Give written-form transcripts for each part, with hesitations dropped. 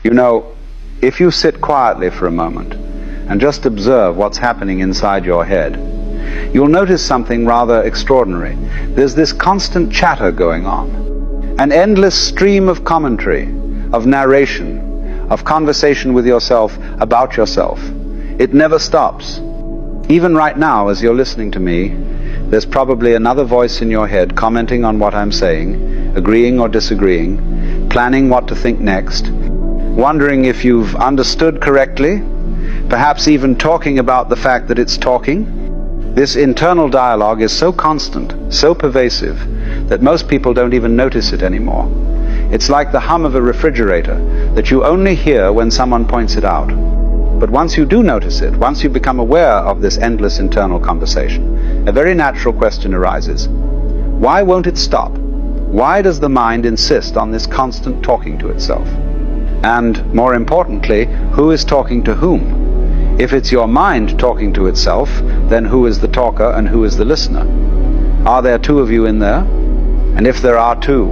You know, if you sit quietly for a moment and just observe what's happening inside your head, you'll notice something rather extraordinary. There's this constant chatter going on, an endless stream of commentary, of narration, of conversation with yourself about yourself. It never stops. Even right now, as you're listening to me, there's probably another voice in your head commenting on what I'm saying, agreeing or disagreeing, planning what to think next, wondering if you've understood correctly, perhaps even talking about the fact that it's talking. This internal dialogue is so constant, so pervasive, that most people don't even notice it anymore. It's like the hum of a refrigerator that you only hear when someone points it out. But once you do notice it, once you become aware of this endless internal conversation, a very natural question arises. Why won't it stop? Why does the mind insist on this constant talking to itself? And more importantly, who is talking to whom? If it's your mind talking to itself, then who is the talker and who is the listener? Are there two of you in there? And if there are two,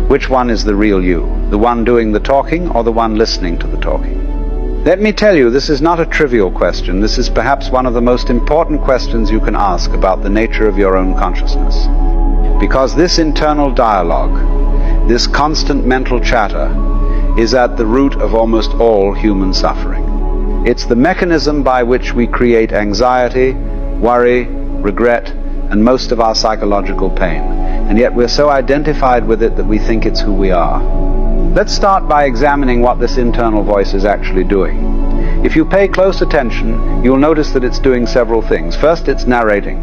which one is the real you? The one doing the talking or the one listening to the talking? Let me tell you, this is not a trivial question. This is perhaps one of the most important questions you can ask about the nature of your own consciousness. Because this internal dialogue, this constant mental chatter, is at the root of almost all human suffering. It's the mechanism by which we create anxiety, worry, regret, and most of our psychological pain. And yet we're so identified with it that we think it's who we are. Let's start by examining what this internal voice is actually doing. If you pay close attention, you'll notice that it's doing several things. First, it's narrating.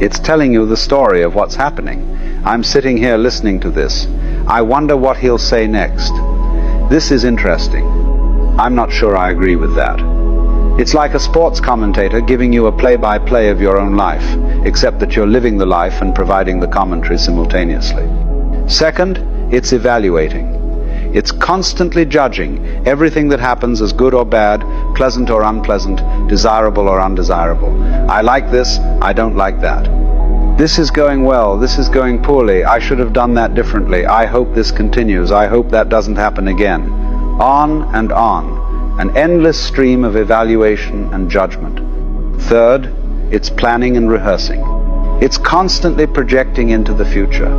It's telling you the story of what's happening. I'm sitting here listening to this. I wonder what he'll say next. This is interesting. I'm not sure I agree with that. It's like a sports commentator giving you a play-by-play of your own life, except that you're living the life and providing the commentary simultaneously. Second, it's evaluating. It's constantly judging everything that happens as good or bad, pleasant or unpleasant, desirable or undesirable. I like this, I don't like that. This is going well, this is going poorly, I should have done that differently, I hope this continues, I hope that doesn't happen again. On and on, an endless stream of evaluation and judgment. Third, it's planning and rehearsing. It's constantly projecting into the future,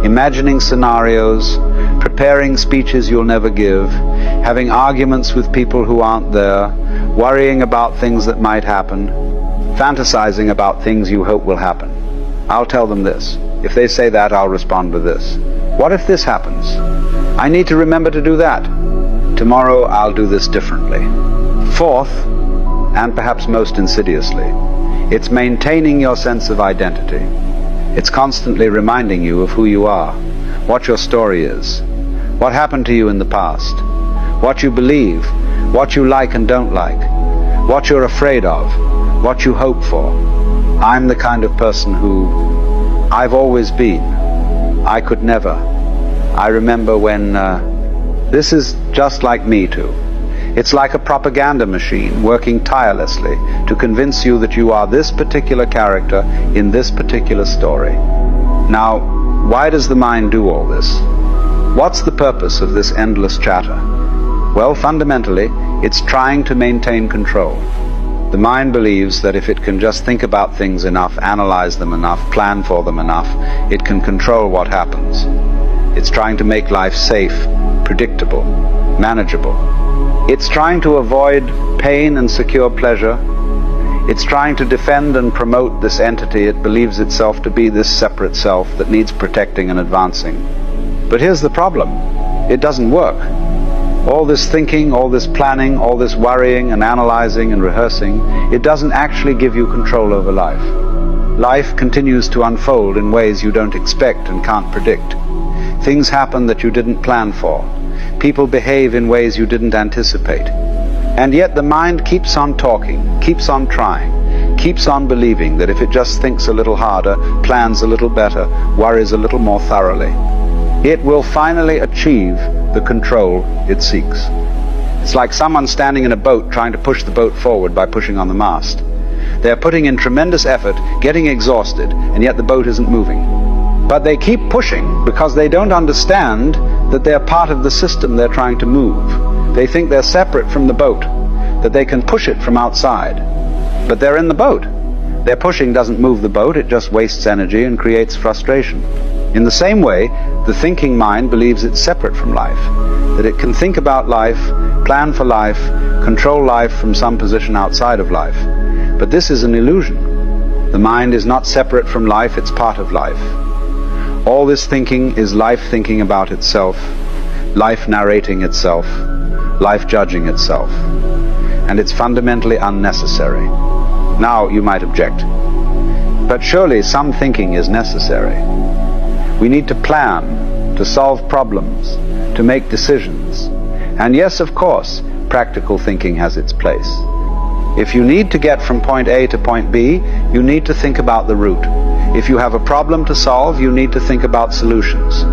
imagining scenarios, preparing speeches you'll never give, having arguments with people who aren't there, worrying about things that might happen, fantasizing about things you hope will happen. I'll tell them this. If they say that, I'll respond with this. What if this happens? I need to remember to do that. Tomorrow I'll do this differently. Fourth, and perhaps most insidiously, it's maintaining your sense of identity. It's constantly reminding you of who you are, what your story is, what happened to you in the past, what you believe, what you like and don't like, what you're afraid of, what you hope for. I'm the kind of person who I've always been. I could never. I remember when this is just like me too. It's like a propaganda machine working tirelessly to convince you that you are this particular character in this particular story. Now, why does the mind do all this? What's the purpose of this endless chatter? Well, fundamentally, it's trying to maintain control. The mind believes that if it can just think about things enough, analyze them enough, plan for them enough, it can control what happens. It's trying to make life safe, predictable, manageable. It's trying to avoid pain and secure pleasure. It's trying to defend and promote this entity it believes itself to be, this separate self that needs protecting and advancing. But here's the problem. It doesn't work. All this thinking, all this planning, all this worrying and analyzing and rehearsing, it doesn't actually give you control over life. Life continues to unfold in ways you don't expect and can't predict. Things happen that you didn't plan for. People behave in ways you didn't anticipate. And yet the mind keeps on talking, keeps on trying, keeps on believing that if it just thinks a little harder, plans a little better, worries a little more thoroughly, it will finally achieve the control it seeks. It's like someone standing in a boat trying to push the boat forward by pushing on the mast. They're putting in tremendous effort, getting exhausted, and yet the boat isn't moving. But they keep pushing because they don't understand that they're part of the system they're trying to move. They think they're separate from the boat, that they can push it from outside. But they're in the boat. Their pushing doesn't move the boat, it just wastes energy and creates frustration. In the same way, the thinking mind believes it's separate from life, that it can think about life, plan for life, control life from some position outside of life. But this is an illusion. The mind is not separate from life, it's part of life. All this thinking is life thinking about itself, life narrating itself, life judging itself. And it's fundamentally unnecessary. Now you might object, but surely some thinking is necessary. We need to plan, to solve problems, to make decisions. And yes, of course, practical thinking has its place. If you need to get from point A to point B, you need to think about the route. If you have a problem to solve, you need to think about solutions.